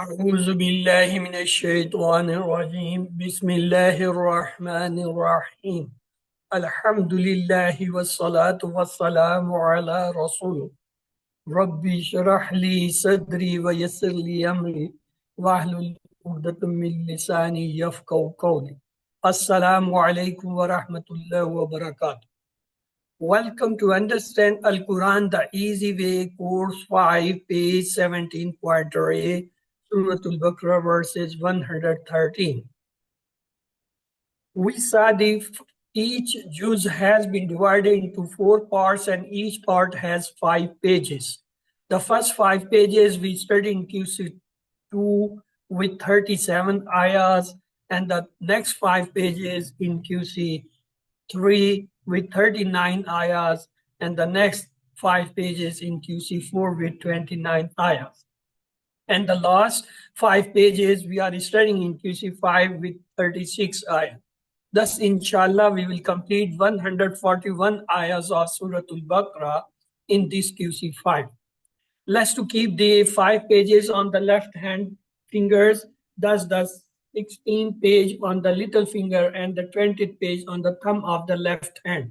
أعوذ بالله من الشيطان الرجيم بسم الله الرحمن الرحيم الحمد لله والصلاة والسلام على رسوله ربي اشرح لي صدري ويسر لي أمري واحلل عقدة من لساني يفقهوا قولي السلام عليكم ورحمة الله وبركاته. Welcome to Understand Al Quran the Easy Way, Course 5, page 17, Quarter A, Surah Al Baqarah, verses 113. We saw each juz has been divided into 4 parts and each part has 5 pages. The first 5 pages we studied in QC2 with 37 ayahs, and the next 5 pages in QC3 with 39 ayahs, and the next 5 pages in QC4 with 29 ayahs. And the last 5 pages we are studying in QC5 with 36 ayahs. Thus, inshallah, we will complete 141 ayahs of Surah Al-Baqarah in this QC5. Let's to keep the 5 pages on the left hand fingers, thus the 16th page on the little finger and the 20th page on the thumb of the left hand.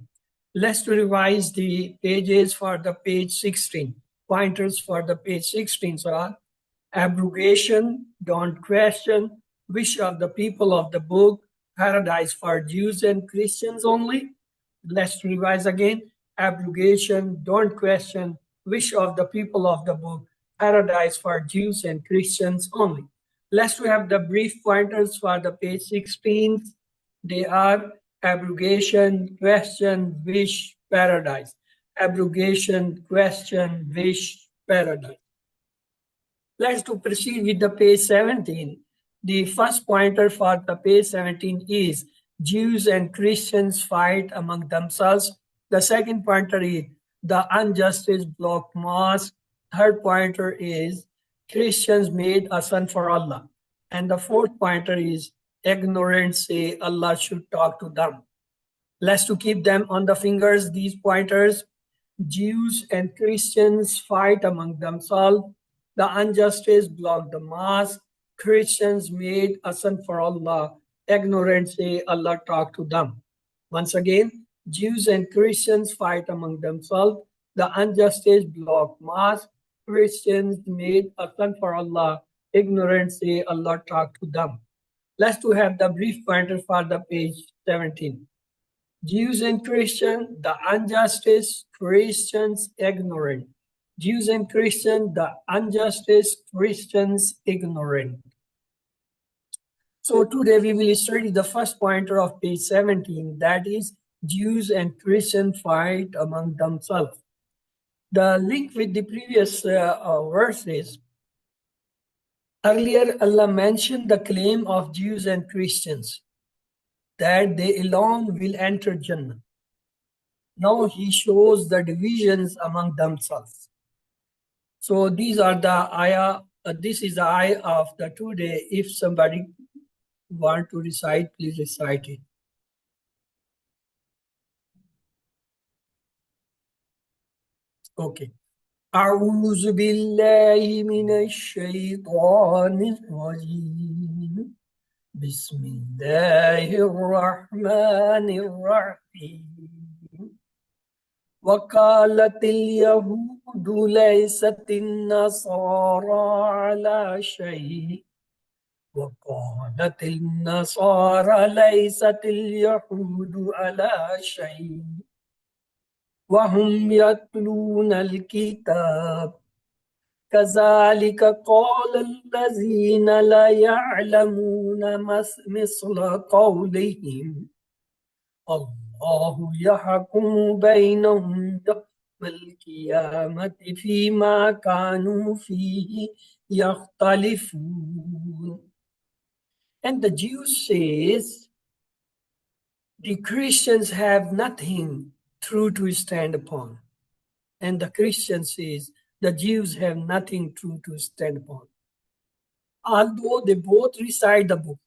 Let's to revise the pages for the page 16. Pointers for the page 16 are abrogation, don't question, wish of the people of the book, paradise for Jews and Christians only. Let's revise again. Abrogation, don't question, wish of the people of the book, paradise for Jews and Christians only. Let's have the brief pointers for the page 16. They are abrogation, question, wish, paradise. Abrogation, question, wish, paradise. Let's to proceed with the page 17. The first pointer for the page 17 is Jews and Christians fight among themselves. The second pointer is the injustice block mosque. Third pointer is Christians made a son for Allah. And the fourth pointer is ignorance say Allah should talk to them. Let's to keep them on the fingers, these pointers. Jews and Christians fight among themselves. The injustice block the mosque. Christians made a son for Allah. Ignorant say Allah talk to them. Once again, Jews and Christians fight among themselves. The injustice block mosque. Christians made a son for Allah. Ignorant say Allah talk to them. Let's to have the brief pointer for the page 17. Jews and Christians, the injustice, Christians ignorant. Jews and Christians, the injustice, Christians ignorant. So today we will study the first pointer of page 17, that is Jews and Christians fight among themselves. The link with the previous verses. Earlier Allah mentioned the claim of Jews and Christians that they alone will enter Jannah. Now he shows the divisions among themselves. So these are the ayah, this is the ayah of the today. If somebody want to recite, please recite it. Okay. أعوذ بالله من الشيطان الرجيم بسم الله الرحمن الرحيم وقالت اليهود ليست النصارى على شيء وقالت النصارى ليست اليهود على شيء وهم يتلون الكتاب كذلك قال الذين لا يعلمون مثل قولهم الله يحكم بينهم يوم القيامة فيما كانوا فيه يختلفون. And the Jews says the Christians have nothing true to stand upon. And the Christian says the Jews have nothing true to stand upon. Although they both recite the book,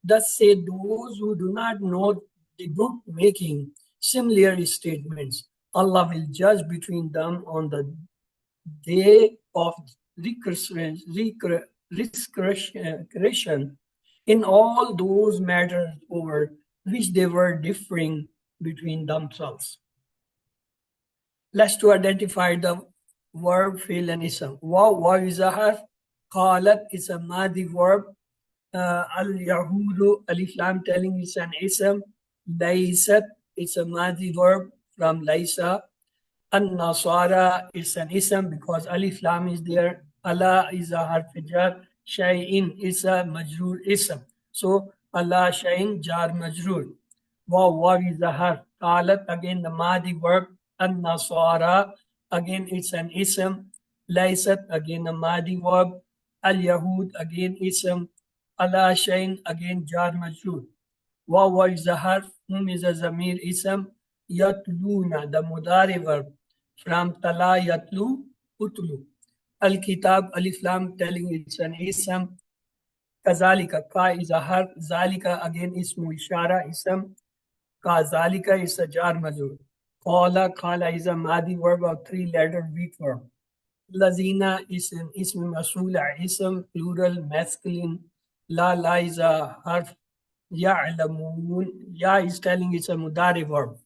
thus say those who do not know the book making similar statements. Allah will judge between them on the day of discretion in all those matters over which they were differing between themselves. Let's to identify the verb, fi'l, and ism. Waw is a harf. Qalat is a madi verb. Al-Yahudu, Alif Lam telling is an ism. Laysat is a madi verb from Laysa. An-Nasara is an ism because Alif Lam is there. Allah is a harf jar. Shay'in is a majrur ism. So Allah Shay'in jar majrur. Waw is a harf. Qalat again the madi verb. An-Nasara again it's an ism. Laysat again a madi verb. Al-Yahud again ism. Allah Shay'in again jar majrur. Waw is a harf. Is a zamir ism. Yatluna the mudari verb from tala yatlu utlu. Al-Kitab Alif Lam telling it's an ism. Kazalika ka is a harf. Zalika again ismu ishara ism. Kazalika is a jar majur. Kala is a madi verb of three-letter weak verb. Lazina is an ism masula ism plural masculine. La is a harf. Ya'lamun ya is telling it's a mudari verb.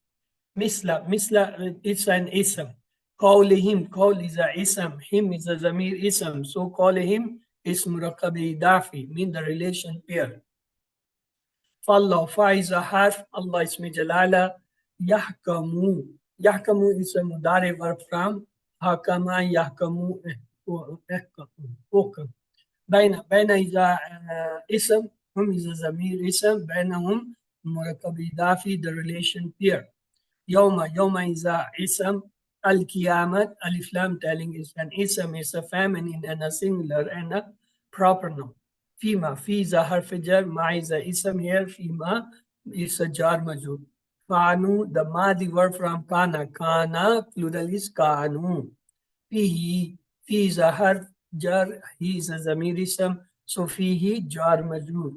Misla it's an ism. Qawlihim, qawl is a ism. Him is a zamir ism. So qawlihim is murakabi idafi, mean the relation pair. Fallah, fa is a harf. Allah ismi jalala. Yahkamu. Yahkamu is a mudari verb from hakama yahkamu hukam. Baina is a ism. Hum is a zamir ism. Bainahum murakabi idafi, the relation pair. Yoma is a ism. Al-Qiyamat, Alif Lam telling is an ism, is a feminine and a singular and a proper noun. Fima, fi is a harf jar, ma is a ism here, fima is a jar majur. Kanu, the madi verb from kana, plural is kanu. Fihi, fi is a harf jar, he is a zamir ism, so fihi jar majur.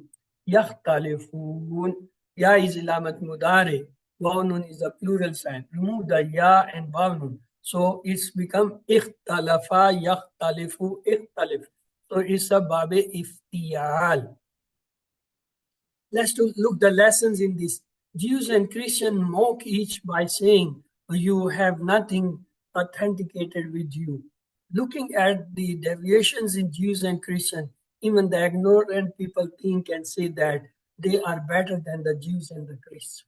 Yakhtalifun, ya is ilamat mudari. Wawnun is a plural sign. Remove the ya and wawnun. So it's become ikhtalafa, yakhtalifu, ikhtalif. So it's a babe iftiyal. Let's look the lessons in this. Jews and Christians mock each by saying, you have nothing authenticated with you. Looking at the deviations in Jews and Christians, even the ignorant people think and say that they are better than the Jews and the Christians.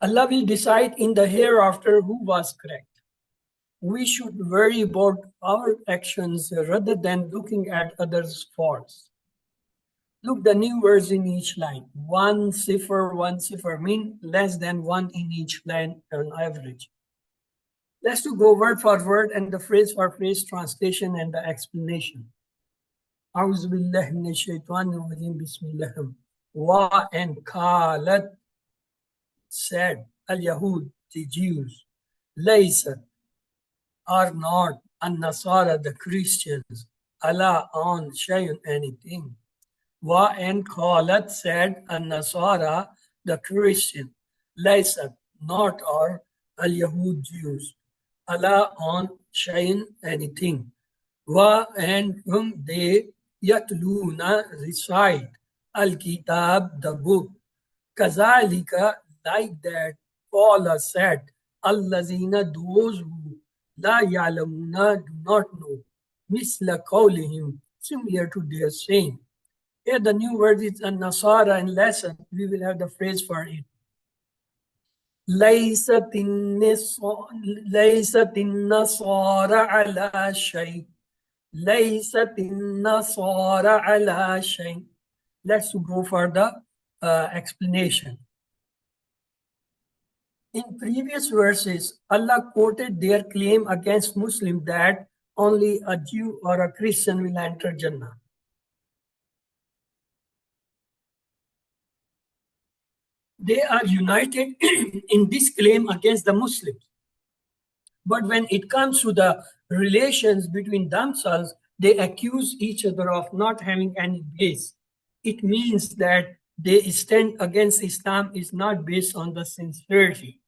Allah will decide in the hereafter who was correct. We should worry about our actions rather than looking at others' faults. Look the new words in each line. One cipher mean less than one in each line on average. Let's go word for word and the phrase for phrase translation and the explanation. A'udhu billahi minash shaitanir rajim. Bismillah. Wa and qalat said, Al-Yahud, the Jews, Laysa, are not, An-Nasara, the Christians, Allah on shayun, anything. Wa and Qalat said, An-Nasara, the Christian, Laysa, not are, Al-Yahud, Jews, Allah on shayun, anything. Wa and whom they yatluna recite, Al-Kitab, the book, Kazalika, like that, Paula said, Allazina, those who la ya'lamuna do not know, misla qawlihim, similar to their saying. Here the new word is a Nasara in lesson. We will have the phrase for it. Laysatin nasara ala shay. Laysatin nasara ala shay. Let's go for the explanation. In previous verses, Allah quoted their claim against Muslims that only a Jew or a Christian will enter Jannah. They are united in this claim against the Muslims. But when it comes to the relations between themselves, they accuse each other of not having any base. It means that they stand against Islam is not based on the sincerity.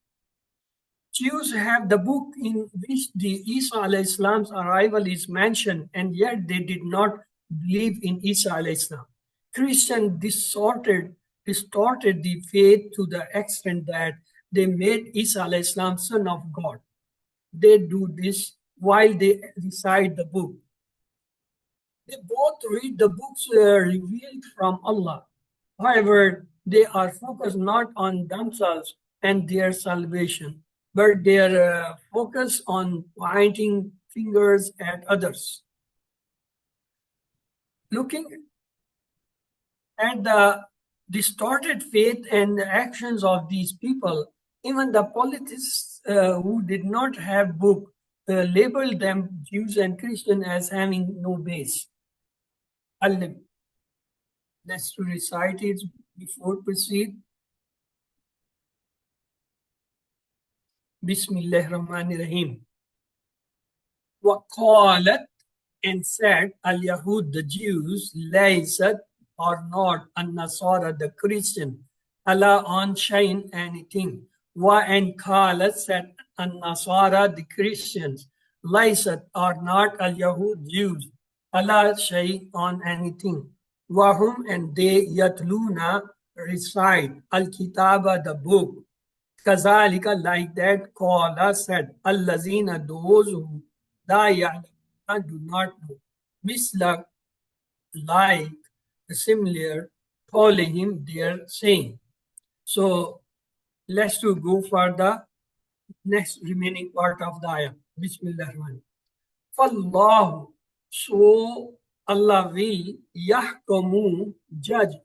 Jews have the book in which the Isa alayhi salam's arrival is mentioned, and yet they did not believe in Isa alayhi salam. Christians distorted the faith to the extent that they made Isa alayhi salam son of God. They do this while they recite the book. They both read the books revealed from Allah. However, they are focused not on themselves and their salvation, but they are focused on pointing fingers at others. Looking at the distorted faith and actions of these people, even the politicians who did not have book labeled them Jews and Christians as having no base. Let's recite it before proceed. Bismillah ar-Rahman ar-Rahim. وَقَالَتْ and said, Al-Yahud, the Jews, laysat or not, An-Nasara, the Christian, Allah on shine anything. Wa and Qalat said, An-Nasara, the Christians, laysat or not, Al-Yahud, Jews, Allah shay on anything. Wahum and they yatluna recite Al-Kitaba, the book. Kazalika, like that, Qala said, Allazina, those who la ya'lamun, do not know. Misla, like, similar, calling him, their saying. So, let's to go for the next remaining part of the ayah. Bismillah ar-Rahman. Fallahu, so Allah will yahkamu, judge,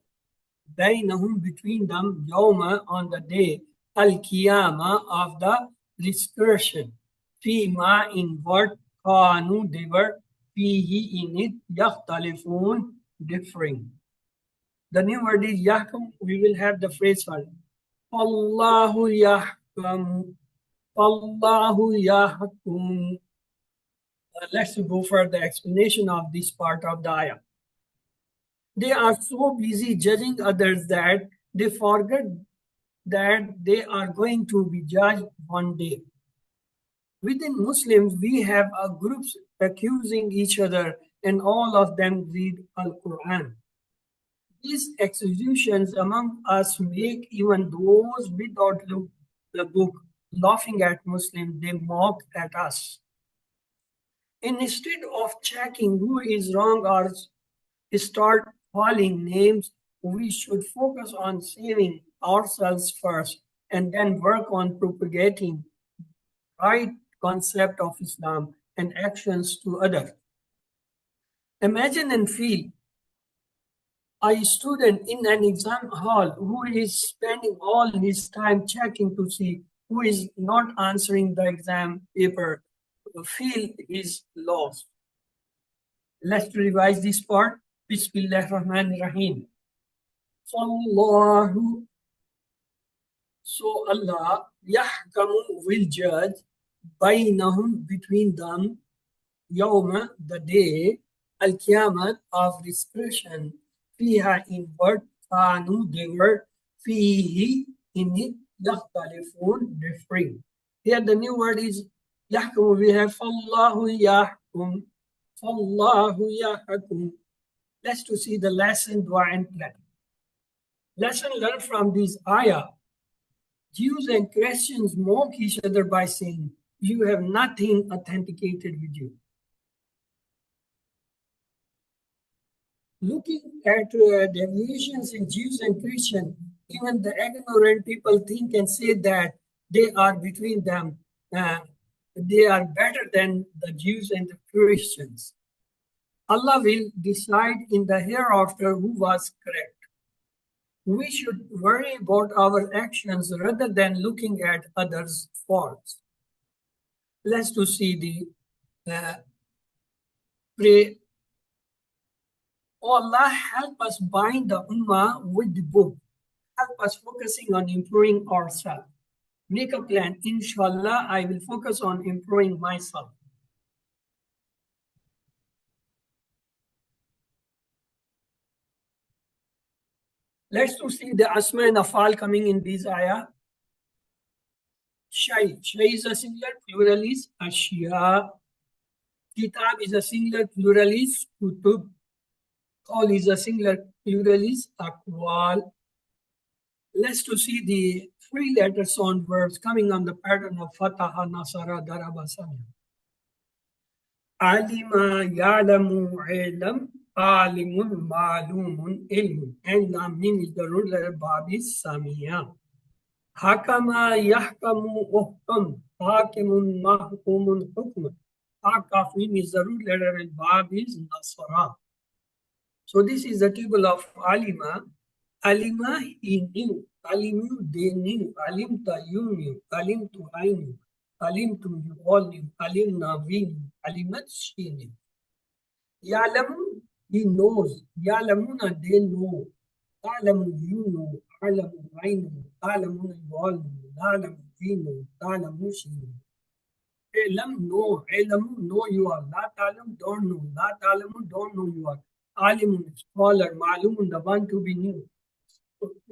bainahum, between them, yawma, on the day, al-qiyamah, of the resurrection. Fima, in what kanu, they were, fihi, in it, yakhtalifun, differing. The new word is yahkum. We will have the phrase for it. Allahu yahkum. Allahu yahkum. Let's go for the explanation of this part of the ayah. They are so busy judging others that they forget that they are going to be judged one day. Within Muslims, we have groups accusing each other, and all of them read Al-Quran. These accusations among us make even those without the book laughing at Muslims. They mock at us. Instead of checking who is wrong or start calling names, we should focus on saving ourselves first and then work on propagating right concept of Islam and actions to others. Imagine and feel a student in an exam hall who is spending all his time checking to see who is not answering the exam paper, feel is lost. Let's revise this part. Bismillah ar-Rahman ar-Rahim. Fallahu, so Allah, yahkamu, will judge, bainahum, between them, yawma, the day, al-Qiyamah, of resurrection, fiha, in what kanu, they were, fihi, in it, yakhtalifun, differing. Here the new word is yahkamu. We have fallahu yahkum. Fallahu yahkum. Let's to see the lesson, dua and plan. Lesson learned from this ayah. Jews and Christians mock each other by saying, you have nothing authenticated with you. Looking at deviations in Jews and Christians, even the ignorant people think and say that they are between them. They are better than the Jews and the Christians. Allah will decide in the hereafter who was correct. We should worry about our actions rather than looking at others' faults. Let's to see the pray. Oh Allah, help us bind the Ummah with the book. Help us focusing on improving ourselves. Make a plan. Inshallah, I will focus on improving myself. Let's to see the Asma and Afal coming in this ayah. Shay. Shay is a singular, plural is ashya. Kitab is a singular, plural is kutub. All is a singular, plural is aqwal. Let's to see the three letter sound verbs coming on the pattern of fataha, nasara, daraba, samia. Alima, ya'lamu, ilm, alimun, ma'lumun, ilmun. And lam mim is the root letter bab is samia. Hakama, yahkamu, uhkum, hakimun, mahkumun, hukmun. Hakaf mim is the root letter and bab is nasara. So this is the table of alima. Alima, he knew. Alimu, they knew. Alimta, you knew. Alimtu, I knew. Alimtum, you all knew. Alimna, we knew. Alimat, she knew. Ya'lamu, he knows. Ya'lamuna, they know. A'lamu, you know. A'lamu, I know. A'lamuna, you all know. A'lamu, we know. A'lamu, she knew. Ilm, no. Ilm, no, you are. La ta'lam, don't know. La ta'lamu, don't know you are. Alimun, scholar. Ma'lumun, the one to be knew.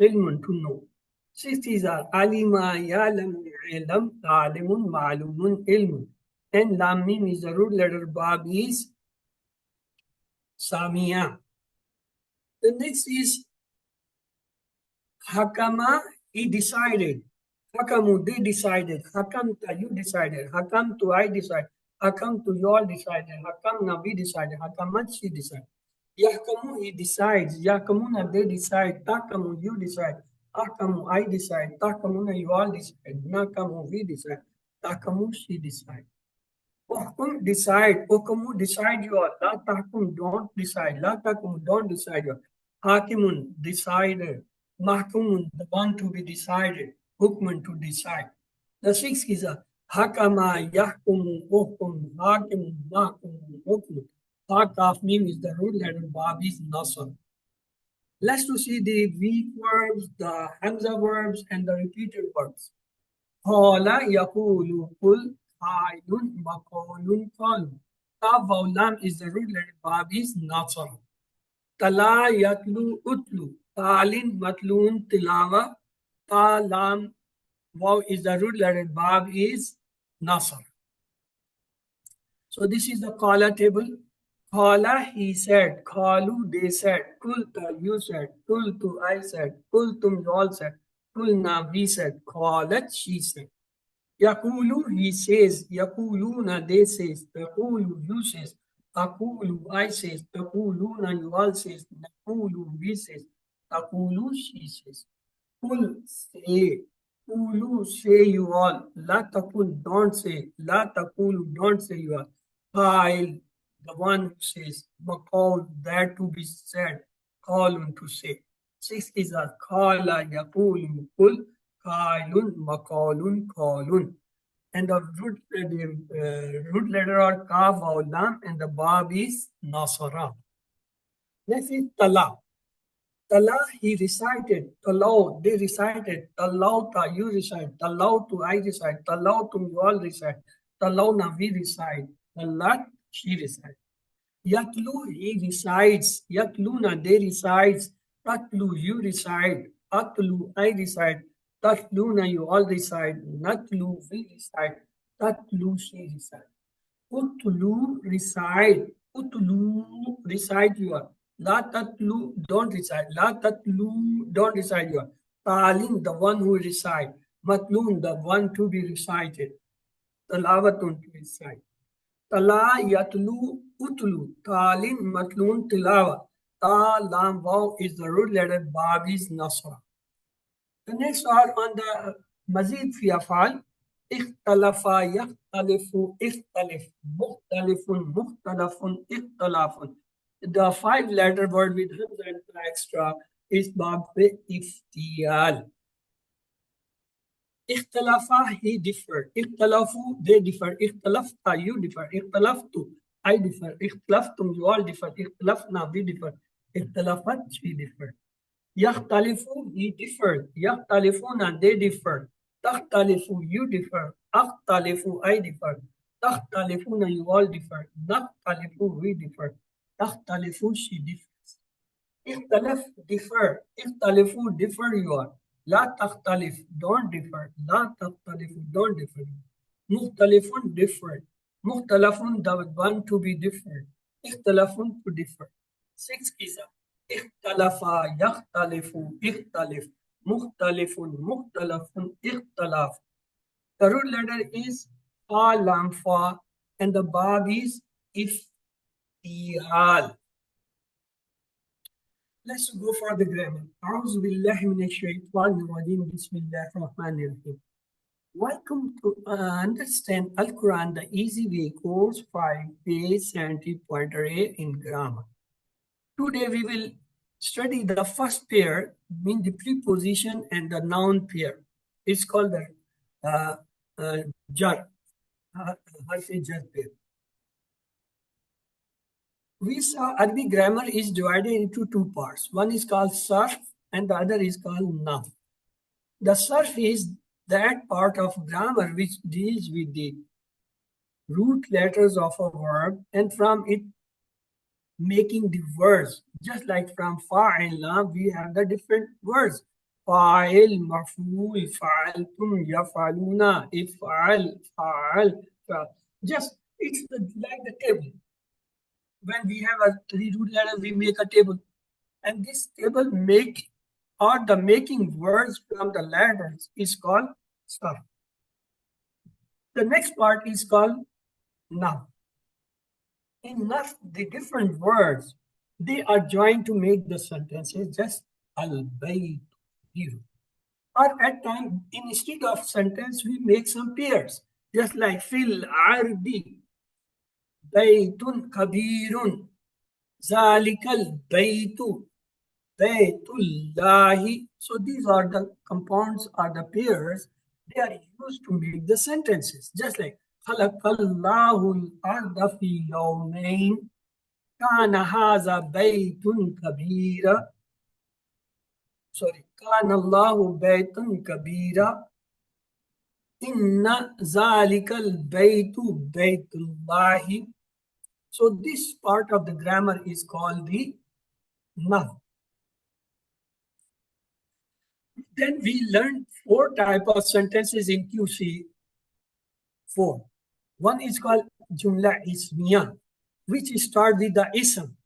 Ilmun, to know. Six is alima, ya'lamu, ilm, alimun, ma'lumun, ilmun. And lam mim is the root letter. Bab is samia. The next is hakama, he decided. Hakamu, they decided. Hakamta, you decided. Hakamtu, I decided. Hakamtu, you all decided. Hakamna, we decided. Hakamat, she decided. Yahkamu, he decides. Yahkamuna, they decide. Takamu, you decide. Akamu, I decide. Takamuna, you all decide. Nakamu, we decide. Takamu, she decide. Uhkum, decide. Hukumu, decide you all. La tahkum, don't decide. La takum, don't decide you all. Hakimun, decider. Mahkumun, the one to be decided. Hukmun, to decide. The sixth is a hakama, yahkumu, hukum, hakimun, mahkumun, hukmun. Hakaf mim is the root letter. Bab is nasr. Let's to see the weak verbs, the hamza verbs, and the repeated verbs. Qala yaqulu qul qailun maqulun qalu. Ta waw lam is the root letter. Bab is nasr. Tala yatlu utlu. Talin matlun tilawa. Ta lam waw is the root letter. Bab is nasr. So this is the qala table. Qala, he said. Qalu, they said. Kulta, you said. Kultu, I said. Kultum, you all said. Kulna, we said. Qalat, she said. Yakulu, he says. Yakuluna, they says. Taqulu, you says. Aqulu, I says. Taquluna, you all says. Naqulu, we says. Taqulu, she says. Kul, say. Kulu, say you all. La taqul, don't say. La taqulu, don't say you all. Qail, the one who says. Maqal, that to be said. Qalun, to say. Six is a qala yaqulu kul. Qailun, maqalun, qalun. And the root letter are kaf or lam, and the bab is nasara. Next is tala. Tala, he recited. Talau, they recited. Talauta, you recite. Talautu, I recite. Talautum, you all recite. Talauna, we recite. Talat, she recite. Yatlu, he recites. Yatluna, they recites. Tatlu, you recite. Atlu, I recite. Tatluna, you all recite. Natlu, we recite. Tatlu, she recite. Utlu, recite. Utlu, recite you are. La tatlu, don't recite. La tatlu, don't recite you are. Talin, the one who recite. Matlun, the one to be recited. Talawatun, to recite. Tala yatlu utlu. Talin matlun tilawa. Ta lam waw is the root letter. Bab is nasra. The next are on the mazid fi afal. Ikhtalafa yakhtalifu ikhtalif. Mukhtalifun mukhtalafun ikhtalafun. The five letter word with hamza and extra is bab iftiyal. Ikhtalafa, he differed. Ikhtalafu, they differ. Ikhtalafta, you differ. Ikhtalaftu, I differ. Ikhtalaftum, you all differ. Ikhtalafna, we differ. Ikhtalafat, she differed. Yakhtalifu, he differed. Yakhtalifuna, they differ. Takhtalifu, you differ. Akhtalifu, I differ. Takhtalifuna, you all differ. Nakhtalifu, we differ. Takhtalifu, she differs. Ikhtalaf, differ. Ikhtalifu, differ you are. لا تختلف, don't differ. لا تختلف, don't differ. مختلف, different. مختلف, the one to be different. اختلاف, to differ. Six is اختلف, يختلف, اختلف. مختلف, مختلف, اختلاف. The root letter is fa, lam, fa, and the bab is iftihal. Let's go for the grammar. أعوذ بالله من الشيطان الرجيم. بسم الله الرحمن الرحيم. Welcome to Understand Al-Quran the Easy Way course 5 page 70.A in grammar. Today we will study the first pair, mean the preposition and the noun pair. It's called the jar, harf jar pair. We saw Arabic grammar is divided into two parts. One is called sarf and the other is called nahm. The sarf is that part of grammar which deals with the root letters of a verb and from it making the words. Just like from fa'il, we have the different words. Fa'il, maf'ul, fa'altum, yaf'aluna, if'al, fa'al. Just, it's like the table. When we have a three root letters, we make a table. And this table the making words from the letters is called sarf. The next part is called noun. In noun, the different words, they are joined to make the sentences just al-bayt here. Or at times, instead of sentence, we make some pairs, just like fil ardi, baytun kabirun, zalikal baytu, baytullahi. So these are the compounds or the pairs. They are used to make the sentences, just like khalaqallahu al-arda fi yawmayn, kana haza baytun kabira. Sorry, kana Allahu baytun kabira. Inna zalikal baytu baytullahi. So this part of the grammar is called the noun. Then we learned four types of sentences in QC4. One is called Jumla Ismiya, which starts with the ism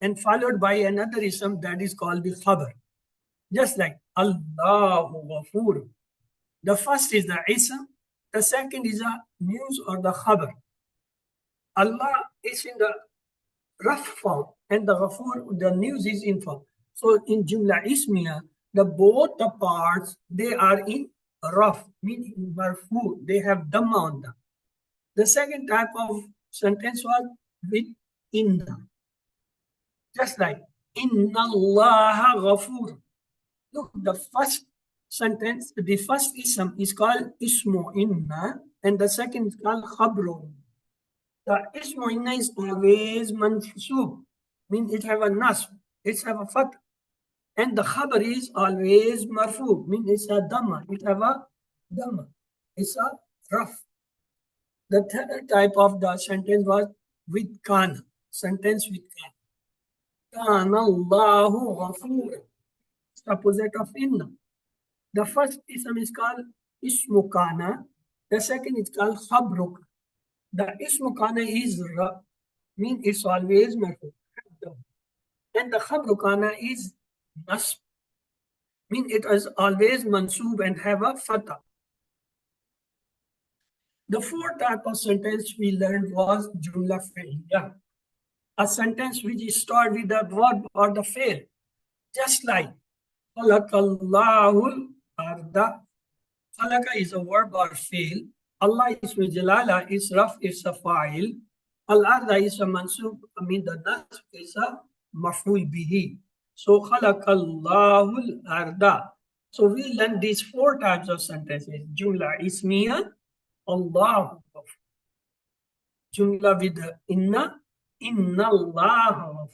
and followed by another ism that is called the khabar. Just like Allahu Ghafur. The first is the ism, the second is the news or the khabar. Allah is in the rough form and the Ghafur, the news is in form. So in Jumla Ismiya, both the parts, they are in rough, meaning marfu, they have dhamma on them. The second type of sentence was with inna. Just like Inna Allah Ghafur. Look, the first sentence, the first ism is called ismu inna and the second is called khabru. The ismu inna is always mansub, means it have a nasb, it have a fath. And the khabar is always marfu, means it's a dhamma, it have a dhamma. It's a rough. The third type of the sentence was with kana, sentence with kana. Kana Allahu Ghafura. It's the opposite of inna. The first ism is called ismu kana, the second is called khabruk. The ismu kana is mean it's always marfu. And the khabru kana is nasb, mean it is always mansub and have a fatah. The fourth type of sentence we learned was jumla fi'liya, a sentence which is started with the verb or the fi'l, just like khalaqallahu arda. Khalaqa is a verb or fi'l. Allah is jalala is raf is a fa'il. Al-arda is a mansub, I mean the nasb is a maf'ul bihi. So khalaqallahu al-arda. So we learn these four types of sentences. Jumla ismiya, Allah. Jumla with inna Allah.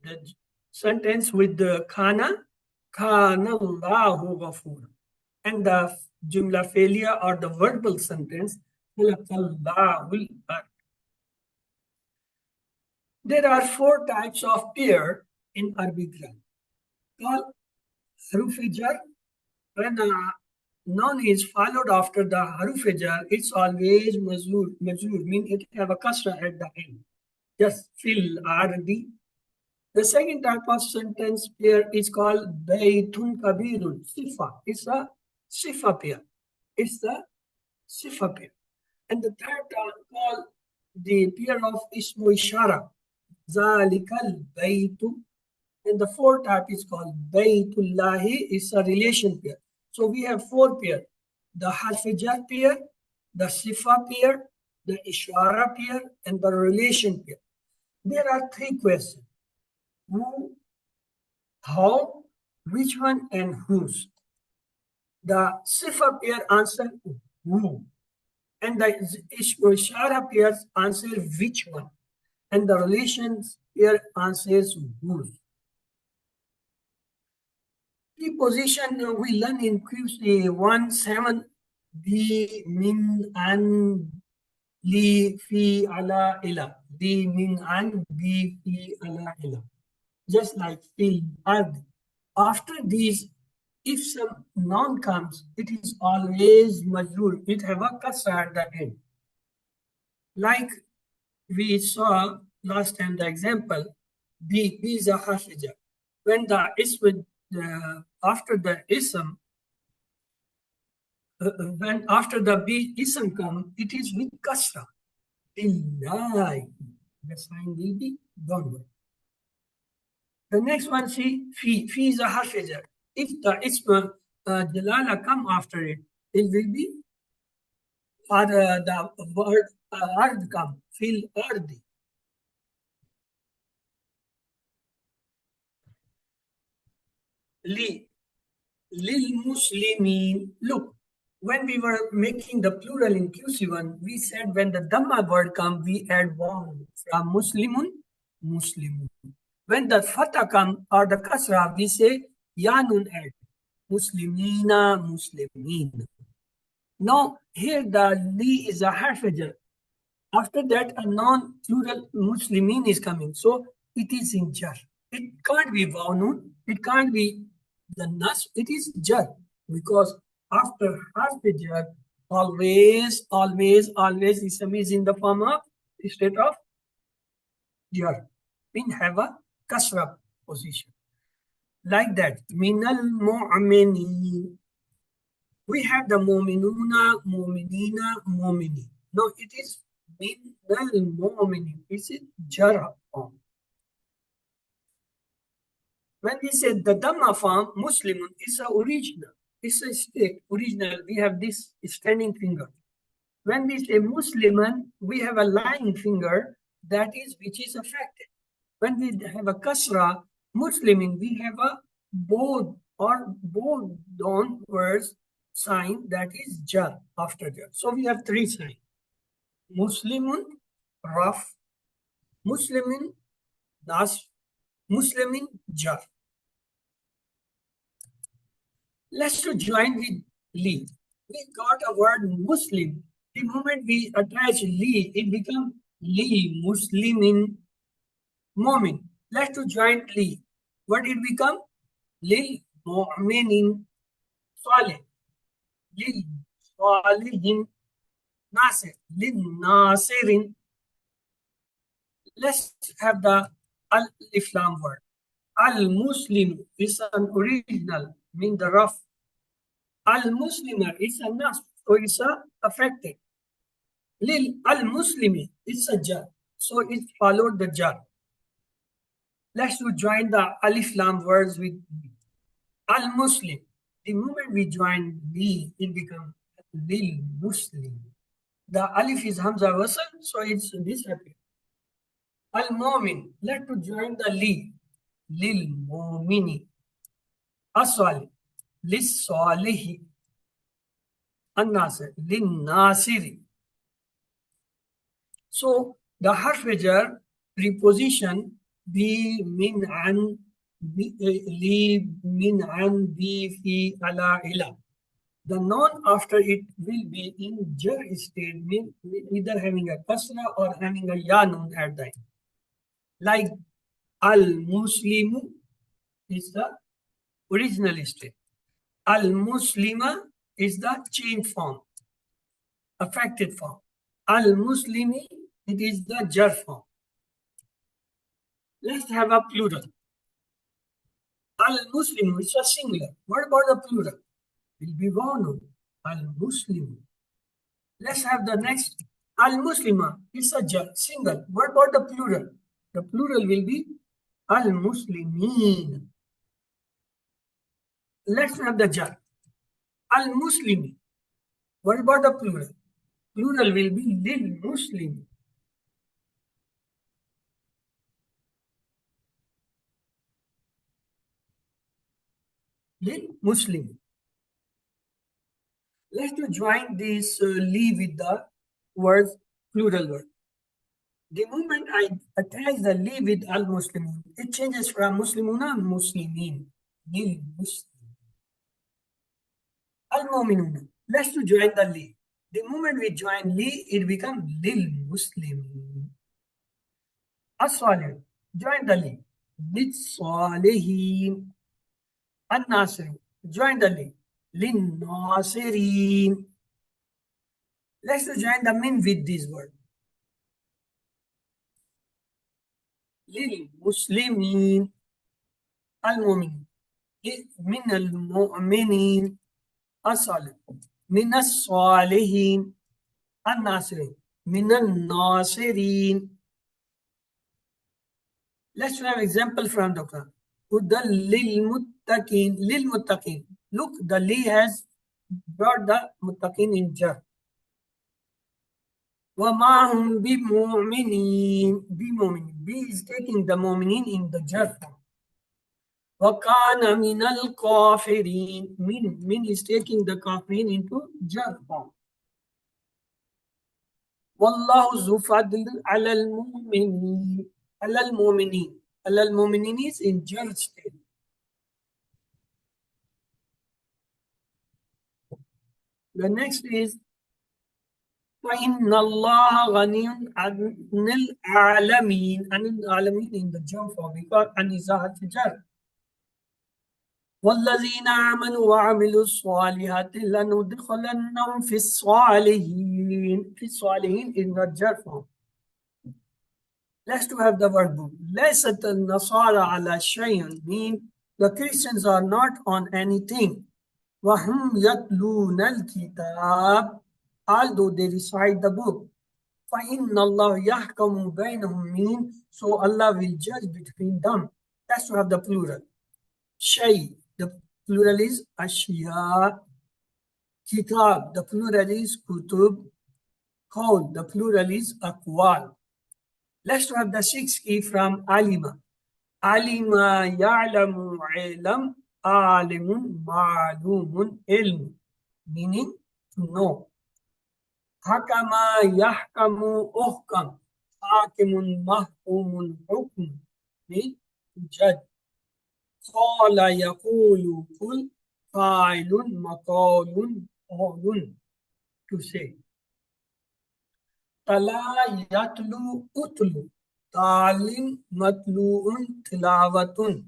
The sentence with the kana Allahu ghafur. And the jumla failure or the verbal sentence, there are four types of pair in Arabic grammar. Called haruf jar, when a noun is followed after the haruf jar, it's always majroor, mean it have a kasra at the end. Just fil ardi. The second type of sentence pair is called baytun kabirun, sifa. It's a sifa pair. It's the sifa pair. And the third type called the pair of ismu ishara, zalikal baytu. And the fourth type is called baytullahi, is a relation pair. So we have four pair: the harfijar pair, the sifa pair, the ishara pair, and the relation pair. There are three questions: who, how, which one, and whose. The sifa pair answer who, and the ishara pairs answer which one, and the relations pair answers whose. Preposition we learn in QC17 the min an li fi ala ila. The min an bi fi ala ila. Just like fil ard. After these, if some noun comes, it is always majroor. It have a kasra at the end. Like we saw last time the example, B is a harfija. When the ism after the ism, when after the B ism come, it is with kasra. Billahi. The sign will be downward. The next one, see, fi is a harfija. If the ism jalala come after it, it will be or the word ard come, fil ardi. Li, lil muslimin. Look, when we were making the plural in QC1, we said when the Dhamma word come, we add one from Muslimun, Muslimun. When the Fatah come or the Kasra, we say Yanun add Muslimina, Muslimin. Now, here the Li is a harfajar. After that, a non-plural Muslimin is coming. So, it is in jar. It can't be Wawnun. It can't be the nas. It is jar. Because after harfajar, always ism is in the form of state of jar. Mean have a kasra position. Like that. Minal mu'minin. We have the mu'minuna, mu'minina, mu'mini. No, it is minal mu'minin. It's a jar form. When we say the Dhamma form, Muslimun is a original. It's a state, original. We have this standing finger. When we say Musliman, we have a lying finger which is affected. When we have a kasra, Muslimin, we have a bold or bold downwards sign that is jar after jar. So we have three signs: Muslimun, raf, Muslimin, nas, Muslimin, jar. Let's to join with li. We got a word Muslim. The moment we attach li, it becomes li, Muslimin, Mu'min. Let's to join li. What it become? Lil mu'minin salih. Lil salihin nasir. Lil nasirin. Let's have the alif lam word. Al-Muslim is an original, mean the rough. Al-Muslimah is a nas, so it's a affected. Lil al-Muslimi, it's a jar, so it followed the jar. Let's join the alif lam words with al-Muslim. The moment we join B, it becomes lil Muslim. The alif is Hamza wasal, so it's disappeared. Al-Mu'min, let's join the li, lil Mu'mini. As-Salih, lis Salihi. An-Nasir, lin Nasiri. So the harf preposition bi min an li min an bi fi ala ila. The noun after it will be in jar state, mean either having a kasra or having a ya noun at the end. Like al Muslimu is the original state. Al-Muslima is the change form, affected form. Al-Muslimi, it is the jar form. Let's have a plural. Al-Muslim is a singular. What about the plural? Will be one. Al-Muslim. Let's have the next. Al-Muslima is a single. What about the plural? The plural will be Al-Muslimin. Let's have the jar. Al-Muslimi. What about the plural? Plural will be Lil-Muslim. Lil-Muslim. Let's join this li with the word plural word. The moment I attach the li with al-Muslimun, it changes from Muslimuna to Muslimin. Lil-Muslim. Al-Mu'minuna. Let's join the li. The moment we join li, it becomes Lil-Muslimin. As-Salih. Join the li. Lis-Salihin. An-Nasir. Join the li. Lin-Nasirin. Let's join the min with this word. للمسلمين المؤمنين من المؤمنين الصالحين من الصالحين الناصرين من الناصرين. Let's have an example from the Quran. للمتقين للمتقين. Look, the li has brought the muttaqin in jar. وَمَا هُمْ بِمُؤْمِنِينَ. B is taking the mu'minin in the jar form. وَكَانَ مِنَ الْكَافِرِينَ. Min is taking the kafirin into jar form. وَاللَّهُ ذُو فَضْلٍ عَلَى الْمُؤْمِنِينَ. عَلَى الْمُؤْمِنِينَ. عَلَى الْمُؤْمِنِينَ is in jar state. The next is فَإِنَّ اللَّهَ غَنِيٌّ عَنِ الْعَالَمِينَ. عن العالمين in the jar form because an is a jar. وَالَّذِينَ آمَنُوا وَعَمِلُوا الصَّالِحَاتِ لَنُدْخِلَنَّهُمْ فِي الصَّالِحِينَ. في الصالحين in the jar form. Let's have the word book. لَيْسَتْ النَّصَارَى عَلَى شَيْءٍ mean the Christians are not on anything. وَهُمْ يَتْلُونَ الْكِتَابَ although they recite the book. فَإِنَّ اللَّهَ يَحْكَمُ بَيْنَهُم mean so Allah will judge between them. That's to have the plural. Shay, the plural is Ashya. Kitab, the plural is Kutub. Qawl, the plural is Aqwal. Let's have the sixth key from Alima. Alima ya'lamu ilm, alimun ma'lumun ilm. Meaning to know. Hakama yahkamu uhkam. Hakimun mahkumun hukm. Mean to judge. Qala yaqulu kul. Fa'ilun maqalun qawlun. To say. Tala yatlu utlu. Talin matlu'un tilawatun.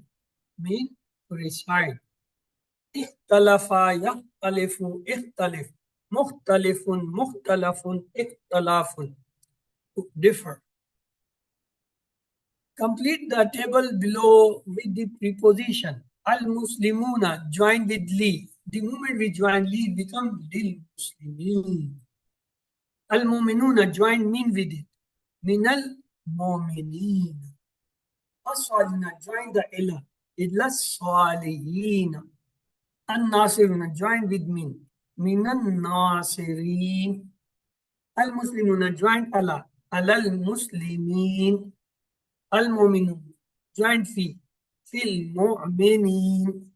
Mean to recite. Ikhtalafa yakhtalifu ikhtalif. Mukhtalifun mukhtalafun ikhtalafun. To differ. Complete the table below with the preposition. Al-Muslimuna join with li. The moment we join li, it becomes lil-Muslimin. Al-Mu'minuna join min with it. Minal mu'minin. As-Salihina join the ila. Illa Salihina. An-Nasiruna join with min. Minan Nasirin. Al-Muslimuna join ala. Alal Muslimin. Al-Mu'minun join fi. Fil mu'minin.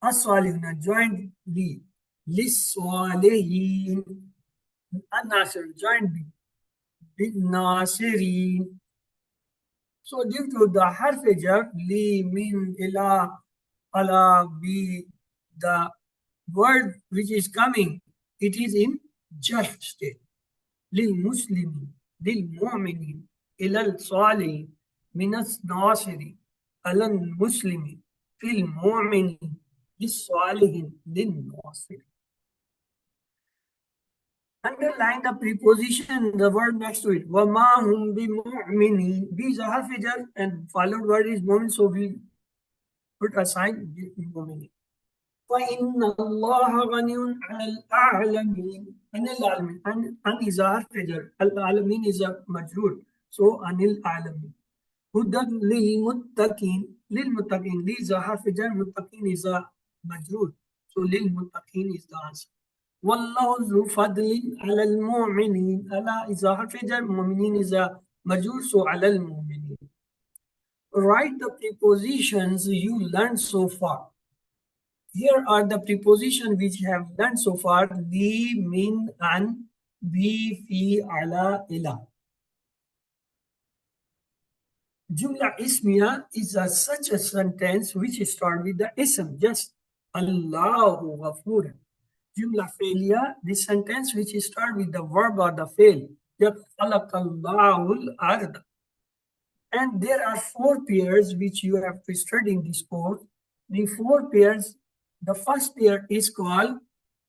As-Salihuna join li. Lis-Salihin. An-Nasir join bi. Bin-Nasirin. So due to the harf li, min, ila, ala, bi, the word which is coming, it is in just state. Lil Muslimin, lil Mu'minin, ilal Salihin, minas Nasiri, alal Muslimin, fil Mu'minin, للصالحين للناصر. Underline the preposition, the word next to it. وَمَا هُمْ بِمُؤْمِنِينَ. These are harf and followed word is mu'min, so we put a sign mu'minin. فَإِنَّ اللَّهَ غَنِيٌّ عَنِ الْأَعْلَمِينَ. عن العالمين. عن is a harf العالمين is a majrur. So عن العالمين. هدى للمتقين. للمتقين. Li is a harf متقين is a majrur. So للمتقين is the answer. والله ذو فضل على المؤمنين. على is a harf jar, مؤمنين is a majrur, so على المؤمنين. Write the prepositions you learned so far. Here are the prepositions which have learned so far: the, min, an, bi, fi, ala, ila. Jumla ismiya is such a sentence which starts with the ism, just Allahu Ghafur. Jumla failure, this sentence which starts with the verb or the fail. Ard. And there are four pairs which you have to study in this course. The four pairs, the first pair is called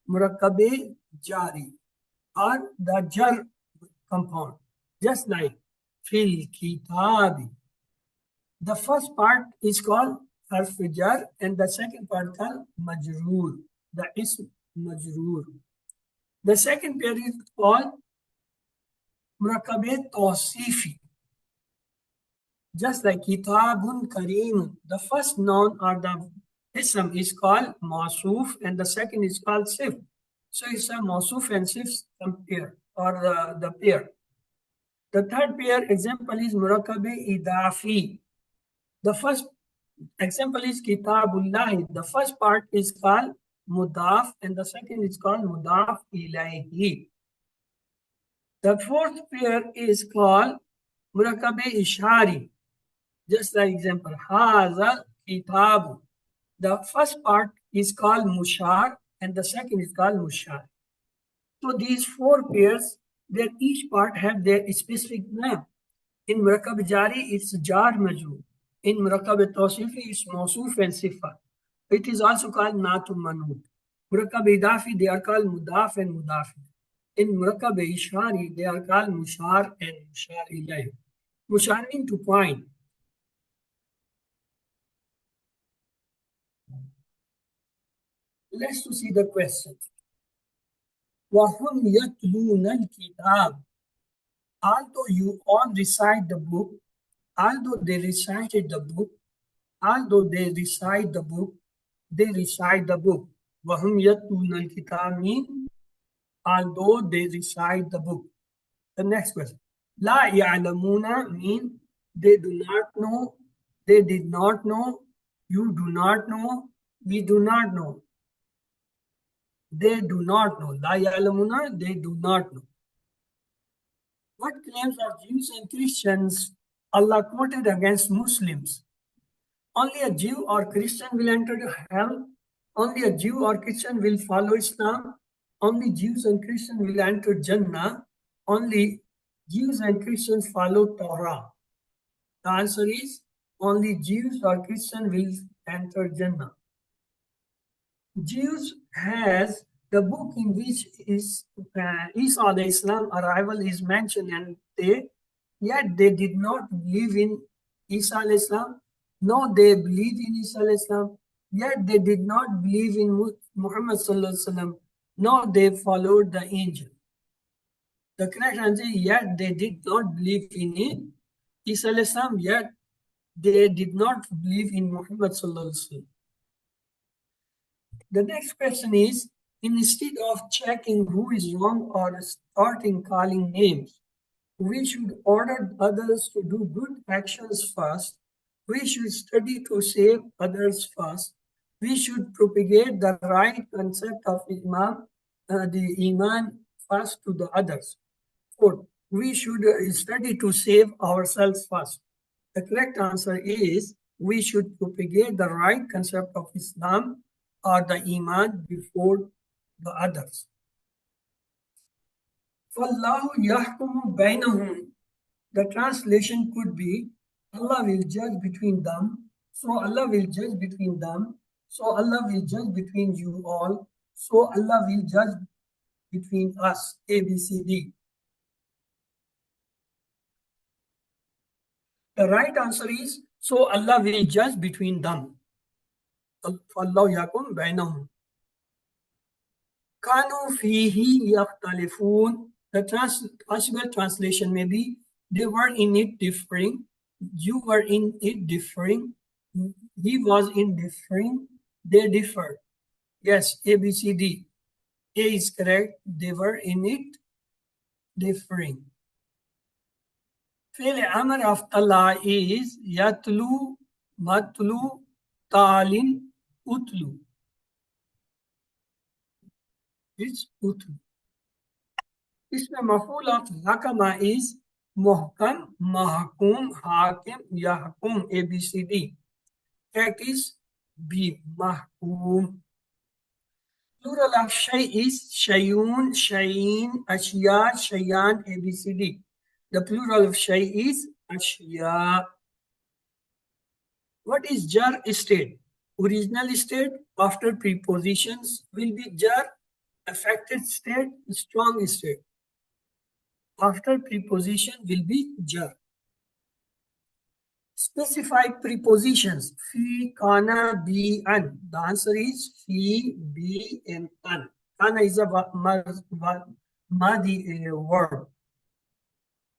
Murakkabe Jari, or the Jar compound, just like Fil Kitabi. The first part is called Harf Jar and the second part called Majroor, the Ism Majroor. The second pair is called Murakkabe Tawsifi, just like Kitabun Kareem. The first noun or the ism is called Mausuf and the second is called Sif. So it's a Mausuf and Sif pair or the pair. The third pair example is Murakkabe Idafi. The first example is Kitabullah. The first part is called Mudaf and the second is called Mudaf Ilayhi. The fourth pair is called Murakkabe Ishari. Just like example, Haza Kitabu. The first part is called Mushar and the second is called Mushar. So these four pairs, that each part have their specific name. In Murakkab Jari, it's Jar Majur. In Murakkab Tawsifi, it's Mausuf and Sifa. It is also called Natu Manut. Murakkab Idafi, they are called Mudaf and Mudafi. In Murakkab Ishari, they are called Mushar and Mushar Ilayh. Mushar means to point. Let's to see the question. وَهُمْ يَتْلُونَ الْكِتَابِ. Although you all recite the book, although they recited the book, although they recite the book, they recite the book. وَهُمْ يَتْلُونَ الْكِتَابِ mean although they recite the book. The next question. لَا يَعْلَمُونَ mean they do not know, they did not know, you do not know, we do not know. They do not know. La ya'lamuna, they do not know. What claims of Jews and Christians Allah quoted against Muslims? Only a Jew or Christian will enter hell. Only a Jew or Christian will follow Islam. Only Jews and Christians will enter Jannah. Only Jews and Christians follow Torah. The answer is only Jews or Christians will enter Jannah. Jews has the book in which is Isa alayhi salam arrival is mentioned, and yet they did not believe in Isa alayhi salam. No, they believe in Isa alayhi salam. Yet they did not believe in Muhammad sallallahu alaihi wasallam. No, they followed the angel. The correct answer is yet they did not believe in it. Isa alayhi salam. Yet they did not believe in Muhammad sallallahu alaihi wasallam. The next question is, instead of checking who is wrong or starting calling names, we should order others to do good actions first. We should study to save others first. We should propagate the right concept of the Iman first to the others. Fourth, we should study to save ourselves first. The correct answer is we should propagate the right concept of Islam or the Iman before the others. فَاللَّهُ يَحْكُمُ بَيْنَهُمْ. The translation could be Allah will judge between them. So Allah will judge between them. So Allah will judge between you all. So Allah will judge between us. A, B, C, D. The right answer is, so Allah will judge between them. فَاللَّهُ يَحْكُمُ بَيْنَهُمْ. كَانُوا فِيهِ يَخْتَلِفُونَ. The possible translation may be, they were in it differing, you were in it differing, he was in differing, they differed. Yes, A, B, C, D. A is correct. They were in it differing. Fi'l amr of tala is yatlu, matlu, talin, utlu. It's utlu. इसमें मफूल of हकमा is मुहकम, महकूम, हाकिम, यहकुम. A, B, C, D. Correct is B, mahkum. Plural of shay is shayun, shayin, ashya, shayan. A, B, C, D. The plural of shay is ashya. What is jar state? Original state after prepositions will be jar. Affected state, strong state. After preposition will be jar. Specified prepositions fi, kana, be, an. The answer is fi, be, and an. Kana is a madi word.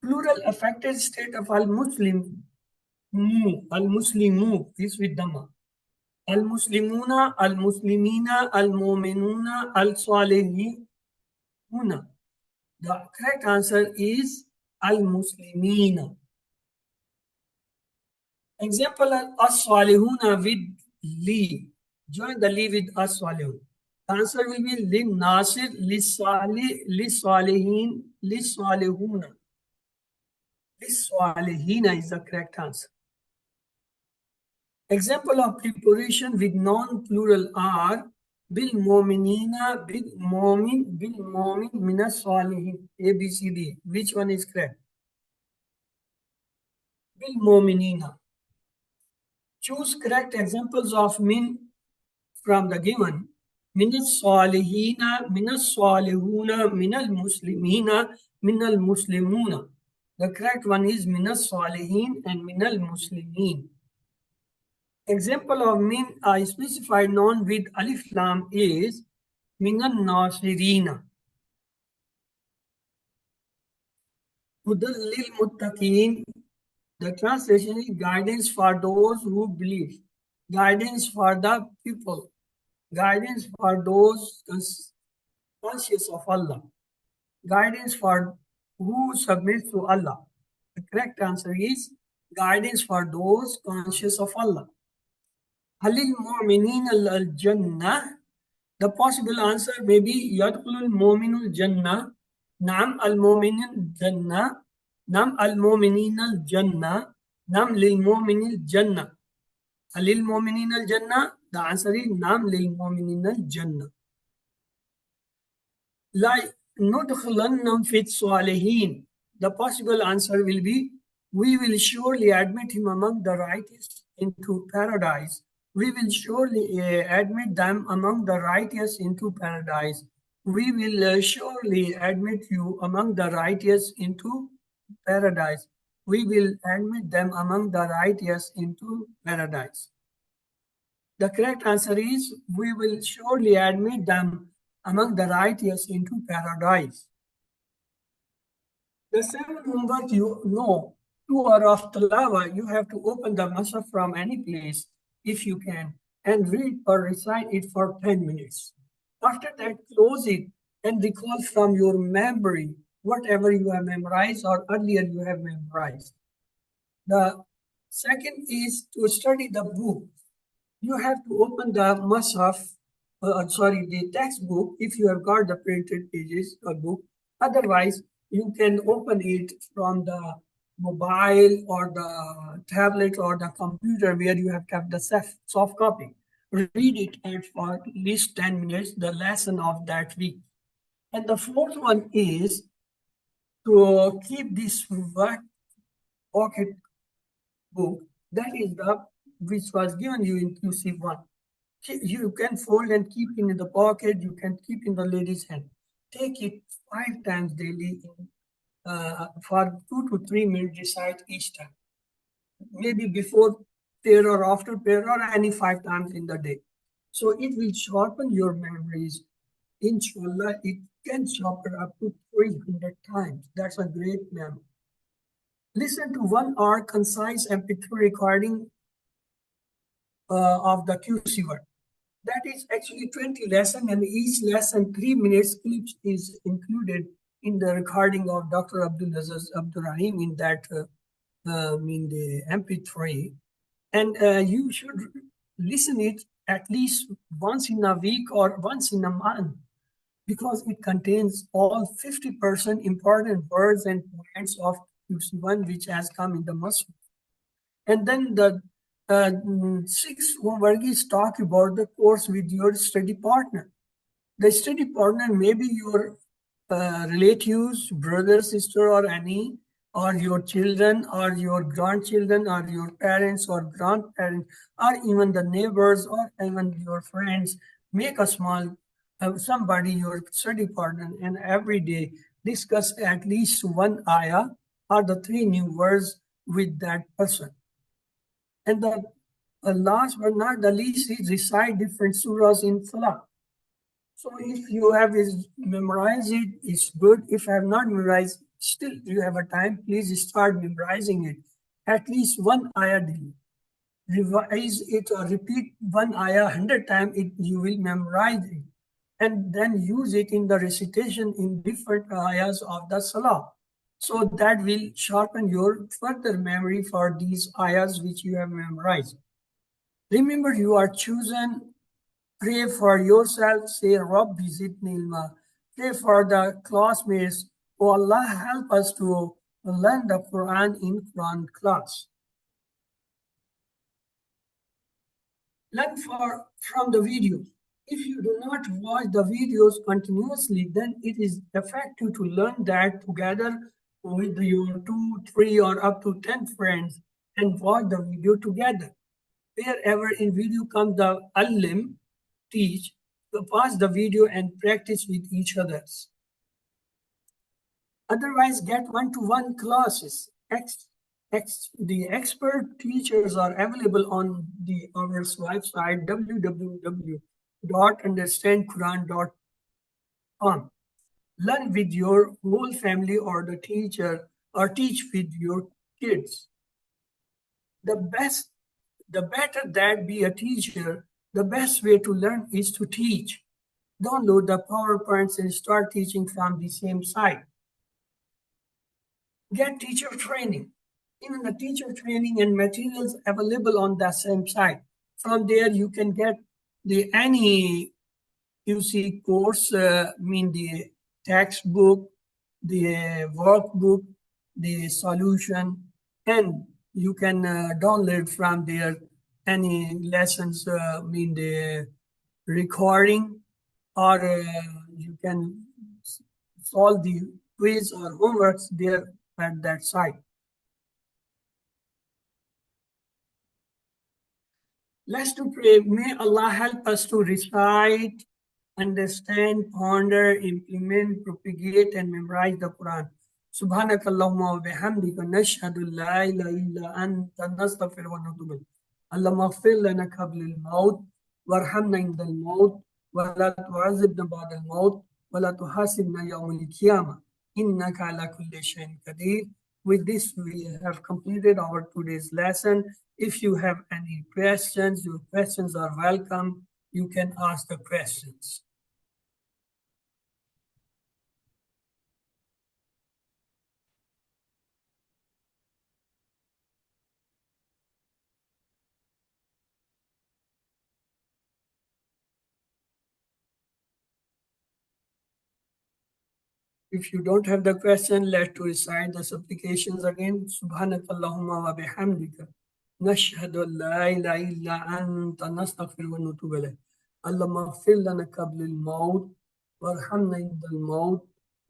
Plural affected state of al-Muslim. Al-Muslimu is with Dhamma. Al-Muslimuna, Al-Muslimina, Al-Mu'minuna, Al-Salihuna. The correct answer is Al-Muslimina. Example, As-Salihuna with li. Join the li with As-Salihun. The answer will be Lin Nasir, Lis-Salihin, Lis-Salihuna. Lis-Salihina is the correct answer. Example of preposition with non-plural are bil mominina, bil momin, minas salihin. A, B, C, D. Which one is correct? Bil mominina. Choose correct examples of min from the given. Minas salihina, minas salihuna, minal muslimina, minal muslimuna. The correct one is minas salihin and minal muslimin. Example of min a specified noun with alif lam is minan nasirina. Hudal lil muttaqin. The translation is guidance for those who believe. Guidance for the people. Guidance for those conscious of Allah. Guidance for who submit to Allah. The correct answer is guidance for those conscious of Allah. Halil mu'minin al-jannah. The possible answer may be yadkhulul mu'minul jannah. Nam al-mu'minin jannah. Nam al-mu'minin al-jannah. Nam lil mu'minil jannah. Halil mu'minin al-jannah. The answer is nam lil mu'minin al-jannah. La nudkhulannam fit salihin. The possible answer will be we will surely admit him among the righteous into paradise. We will surely admit them among the righteous into paradise. We will surely admit you among the righteous into paradise. We will admit them among the righteous into paradise. The correct answer is we will surely admit them among the righteous into paradise. The seven homework you know, 2 hours of tilawah, you have to open the Musaf from any place if you can and read or recite it for 10 minutes. After that, close it and recall from your memory whatever you have memorized or earlier you have memorized. The second is to study the book. You have to open the Musaf, the textbook if you have got the printed pages or book. Otherwise, you can open it from the mobile or the tablet or the computer where you have kept the soft copy. Read it and for at least 10 minutes, the lesson of that week. And the fourth one is to keep this pocket book. That is the which was given you in QC1. You can fold and keep it in the pocket. You can keep in the lady's hand. Take it 5 times daily for 2 to 3 minutes recite each time. Maybe before prayer or after prayer or any 5 times in the day. So it will sharpen your memories. Inshallah, it can sharpen up to 300 times. That's a great memory. Listen to 1 hour concise MP3 recording of the QC1. That is actually 20 lessons, and each lesson 3 minutes clips is included in the recording of Dr. Abdul Aziz Abdul Rahim in that in the MP3. And you should listen it at least once in a week or once in a month, because it contains all 50% important words and points of QC1 which has come in the Muslim. And then the sixth Varghese talk about the course with your study partner. The study partner may be your relatives, brother, sister, or any, or your children, or your grandchildren, or your parents or grandparents, or even the neighbors, or even your friends. Make a small somebody your study partner, and every day discuss at least 1 ayah or the 3 new words with that person. And the last but not the least is recite different surahs in Salah. So if you have memorized it, it's good. If you have not memorized, still you have a time, please start memorizing it. At least 1 ayah daily. Revise it or repeat 1 ayah 100 times, you will memorize it. And then use it in the recitation in different ayahs of the Salah. So that will sharpen your further memory for these ayahs which you have memorized. Remember, you are chosen. Pray for yourself. Say, Rabbi zidni ilma. Pray for the classmates. Oh Allah, help us to learn the Quran in Quran class. Learn from the videos. If you do not watch the videos continuously, then it is effective to learn that together with your 2, 3, or up to 10 friends and watch the video together. Wherever in video comes the alim, teach, to pause the video and practice with each others. Otherwise, get one-to-one classes. The expert teachers are available on our website www.understandquran.com. Learn with your whole family or the teacher, or teach with your kids. The better that be a teacher, the best way to learn is to teach. Download the PowerPoints and start teaching from the same site. Get teacher training. Even the teacher training and materials available on the same site. From there, you can get any QC course, the textbook, the workbook, the solution, and you can download from there any lessons, the recording, or you can solve the quiz or homeworks there at that site. Let's to pray. May Allah help us to recite, understand, ponder, implement, propagate, and memorize the Quran. سبحانك اللهم وبحمدك نشهد أن لا إله إلا أنت نستغفرك ونتوب إليك. اللهم اغفر لنا قبل الموت وارحمنا عند الموت ولا تعذبنا بعد الموت ولا تحاسبنا يوم القيامة إنك على كل شيء قدير. With this, we have completed our today's lesson. If you have any questions, your questions are welcome. You can ask the questions. If you don't have the question, let's recite the supplications again. Subhanakallahumma wa bihamdika. Nashhadu an la ilaha illa anta nastaghfiruka wa natubu ilayk. Allahumma ighfir lana qabla al-maut warhamna inda al-maut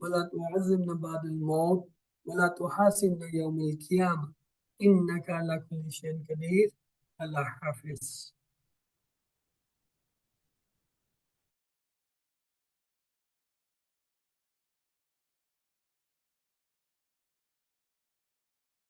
wa la tu'azzibna ba'da al-maut wa la tuhasibna yawm al-qiyamah innaka ala kulli shay'in qadir. Allah Hafiz.